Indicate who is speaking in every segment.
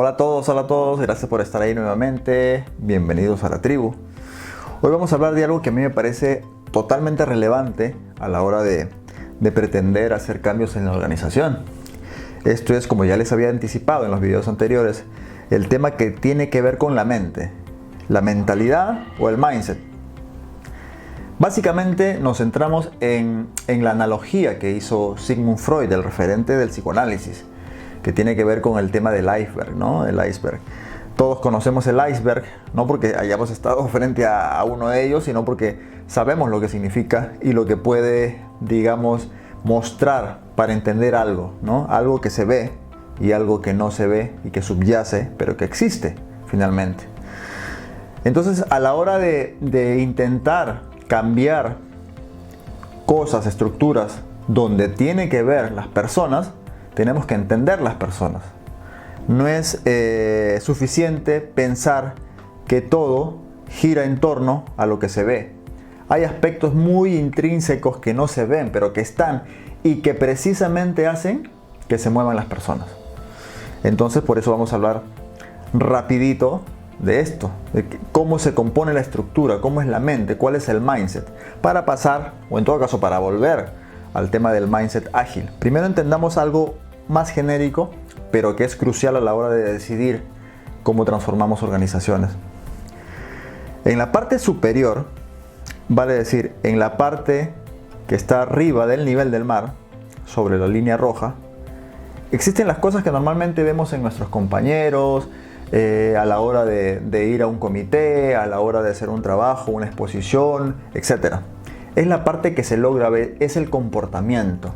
Speaker 1: Hola a todos, gracias por estar ahí nuevamente, bienvenidos a la tribu. Hoy vamos a hablar de algo que a mí me parece totalmente relevante a la hora de pretender hacer cambios en la organización. Esto es, como ya les había anticipado en los videos anteriores, el tema que tiene que ver con la mente, la mentalidad o el mindset. Básicamente nos centramos en la analogía que hizo Sigmund Freud, el referente del psicoanálisis, que tiene que ver con el tema del iceberg, ¿no? El iceberg. Todos conocemos el iceberg, no porque hayamos estado frente a uno de ellos, sino porque sabemos lo que significa y lo que puede, digamos, mostrar para entender algo, ¿no? Algo que se ve y algo que no se ve y que subyace, pero que existe finalmente. Entonces, a la hora de intentar cambiar cosas, estructuras, donde tiene que ver las personas, tenemos que entender las personas. No es suficiente pensar que todo gira en torno a lo que se ve. Hay aspectos muy intrínsecos que no se ven, pero que están y que precisamente hacen que se muevan las personas. Entonces, por eso vamos a hablar rapidito de esto, de cómo se compone la estructura, cómo es la mente, cuál es el mindset, para pasar, o en todo caso para volver al tema del mindset ágil. Primero entendamos algo más genérico, pero que es crucial a la hora de decidir cómo transformamos organizaciones. En la parte superior, vale decir, en la parte que está arriba del nivel del mar, sobre la línea roja, existen las cosas que normalmente vemos en nuestros compañeros, a la hora de ir a un comité, a la hora de hacer un trabajo, una exposición, etc. Es la parte que se logra ver, es el comportamiento.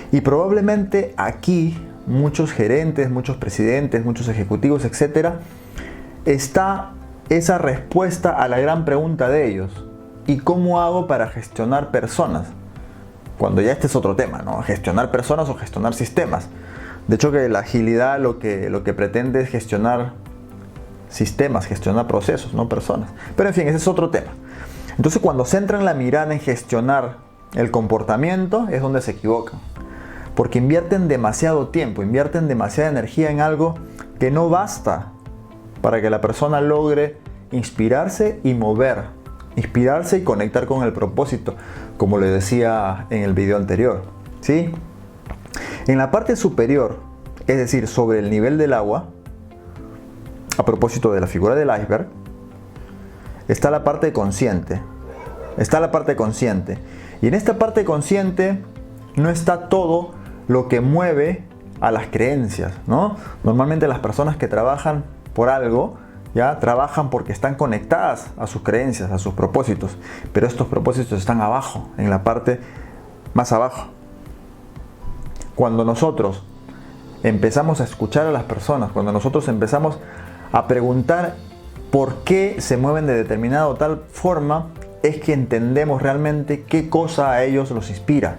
Speaker 1: Y probablemente aquí muchos gerentes, muchos presidentes, muchos ejecutivos, etc. está esa respuesta a la gran pregunta de ellos. ¿Y cómo hago para gestionar personas? Cuando ya este es otro tema, ¿no? Gestionar personas o gestionar sistemas. De hecho, que la agilidad lo que pretende es gestionar sistemas, gestionar procesos, no personas. Pero en fin, ese es otro tema. Entonces, cuando centran la mirada en gestionar el comportamiento, es donde se equivocan. Porque invierten demasiado tiempo, invierten demasiada energía en algo que no basta para que la persona logre inspirarse y mover. Inspirarse y conectar con el propósito, como le decía en el video anterior, ¿sí? En la parte superior, es decir, sobre el nivel del agua, a propósito de la figura del iceberg, está la parte consciente. Está la parte consciente. Y en esta parte consciente no está todo lo que mueve a las creencias, ¿no? Normalmente las personas que trabajan por algo, ya trabajan porque están conectadas a sus creencias, a sus propósitos. Pero estos propósitos están abajo, en la parte más abajo. Cuando nosotros empezamos a escuchar a las personas, cuando nosotros empezamos a preguntar por qué se mueven de determinada o tal forma, es que entendemos realmente qué cosa a ellos los inspira.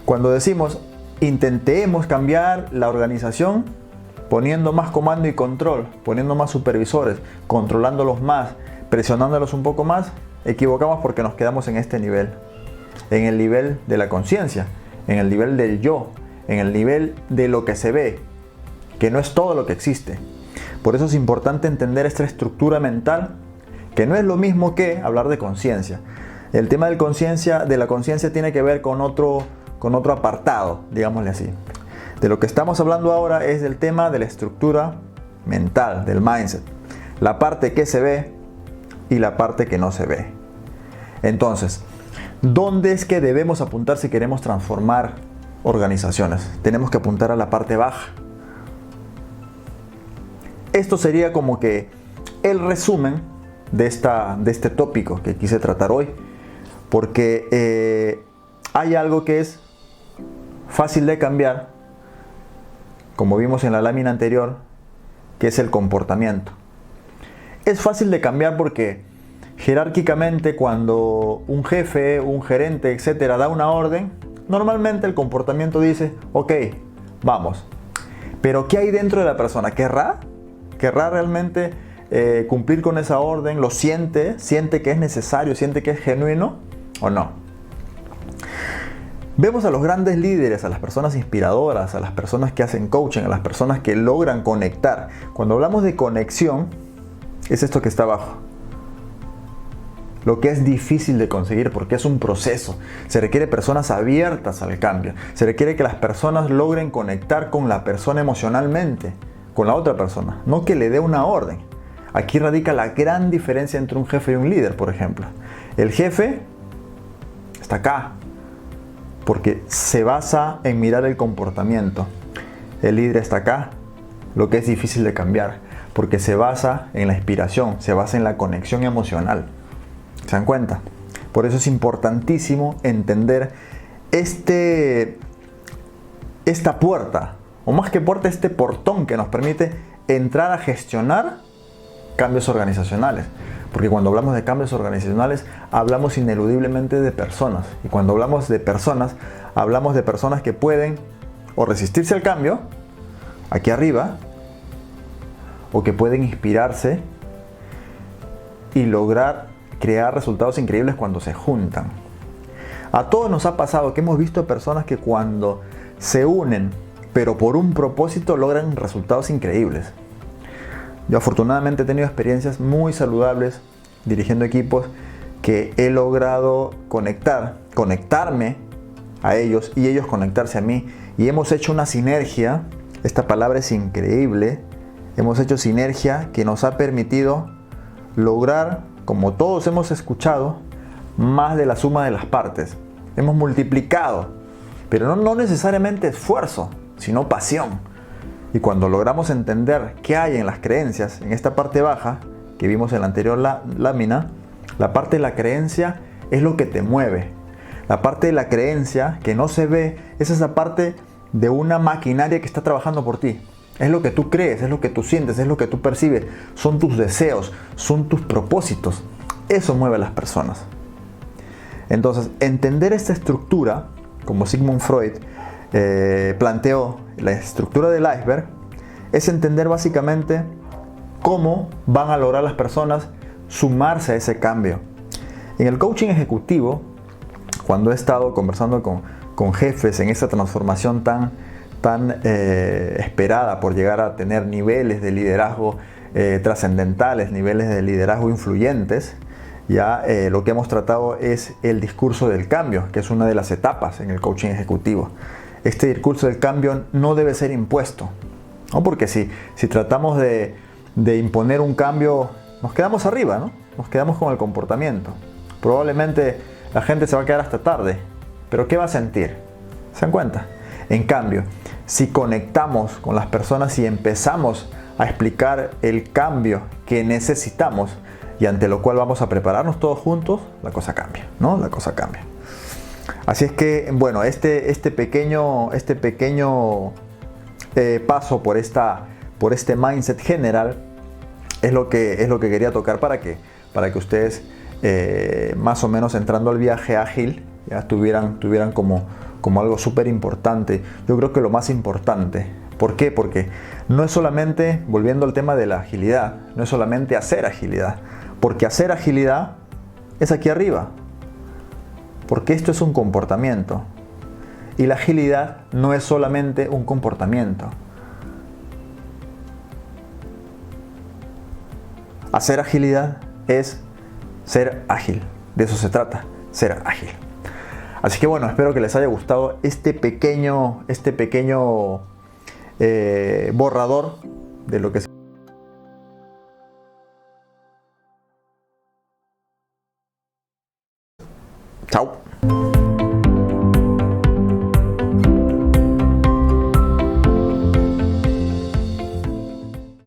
Speaker 1: Cuando decimos, intentemos cambiar la organización poniendo más comando y control, poniendo más supervisores, controlándolos más, presionándolos un poco más, equivocamos porque nos quedamos en este nivel, en el nivel de la conciencia, en el nivel del yo, en el nivel de lo que se ve, que no es todo lo que existe. Por eso es importante entender esta estructura mental, que no es lo mismo que hablar de conciencia. El tema de la conciencia tiene que ver con otro apartado, digámosle así. De lo que estamos hablando ahora es del tema de la estructura mental, del mindset. La parte que se ve y la parte que no se ve. Entonces, ¿dónde es que debemos apuntar si queremos transformar organizaciones? Tenemos que apuntar a la parte baja. Esto sería como que el resumen de este tópico que quise tratar hoy. Porque hay algo que es fácil de cambiar, como vimos en la lámina anterior, que es el comportamiento. Es fácil de cambiar porque jerárquicamente cuando un jefe, un gerente, etcétera, da una orden, normalmente el comportamiento dice, ok, vamos. Pero ¿qué hay dentro de la persona? ¿Querrá realmente cumplir con esa orden? ¿Lo siente? ¿Siente que es necesario? ¿Siente que es genuino? ¿O no? Vemos a los grandes líderes, a las personas inspiradoras, a las personas que hacen coaching, a las personas que logran conectar. Cuando hablamos de conexión, es esto que está abajo. Lo que es difícil de conseguir porque es un proceso. Se requiere personas abiertas al cambio. Se requiere que las personas logren conectar con la persona emocionalmente, con la otra persona, no que le dé una orden. Aquí radica la gran diferencia entre un jefe y un líder, por ejemplo. El jefe está acá porque se basa en mirar el comportamiento. El líder está acá, lo que es difícil de cambiar, porque se basa en la inspiración, se basa en la conexión emocional. ¿Se dan cuenta? Por eso es importantísimo entender esta puerta, o más que puerta, este portón que nos permite entrar a gestionar cambios organizacionales. Porque cuando hablamos de cambios organizacionales, hablamos ineludiblemente de personas. Y cuando hablamos de personas que pueden o resistirse al cambio, aquí arriba, o que pueden inspirarse y lograr crear resultados increíbles cuando se juntan. A todos nos ha pasado que hemos visto personas que cuando se unen, pero por un propósito, logran resultados increíbles. Yo afortunadamente he tenido experiencias muy saludables dirigiendo equipos que he logrado conectarme a ellos y ellos conectarse a mí. Y hemos hecho una sinergia, esta palabra es increíble, hemos hecho sinergia que nos ha permitido lograr, como todos hemos escuchado, más de la suma de las partes. Hemos multiplicado, pero no necesariamente esfuerzo, sino pasión. Y cuando logramos entender qué hay en las creencias, en esta parte baja que vimos en la anterior lámina, la parte de la creencia es lo que te mueve. La parte de la creencia que no se ve es esa parte de una maquinaria que está trabajando por ti. Es lo que tú crees, es lo que tú sientes, es lo que tú percibes. Son tus deseos, son tus propósitos. Eso mueve a las personas. Entonces, entender esta estructura, como Sigmund Freud planteó la estructura del iceberg, es entender básicamente cómo van a lograr las personas sumarse a ese cambio. En el coaching ejecutivo, cuando he estado conversando con jefes en esa transformación tan esperada por llegar a tener niveles de liderazgo trascendentales, niveles de liderazgo influyentes, ya lo que hemos tratado es el discurso del cambio, que es una de las etapas en el coaching ejecutivo. Este discurso del cambio no debe ser impuesto, ¿no? Porque si tratamos de imponer un cambio, nos quedamos arriba, ¿no? Nos quedamos con el comportamiento. Probablemente la gente se va a quedar hasta tarde, pero ¿qué va a sentir? ¿Se dan cuenta? En cambio, si conectamos con las personas y empezamos a explicar el cambio que necesitamos y ante lo cual vamos a prepararnos todos juntos, la cosa cambia, ¿no? La cosa cambia. Así es que, bueno, este pequeño paso por este mindset general es lo que quería tocar para que ustedes más o menos entrando al viaje ágil ya tuvieran como algo súper importante. Yo creo que lo más importante. ¿Por qué? Porque no es solamente, volviendo al tema de la agilidad, no es solamente hacer agilidad, porque hacer agilidad es aquí arriba. Porque esto es un comportamiento. Y la agilidad no es solamente un comportamiento. Hacer agilidad es ser ágil. De eso se trata, ser ágil. Así que bueno, espero que les haya gustado este pequeño borrador de lo que se... Chao.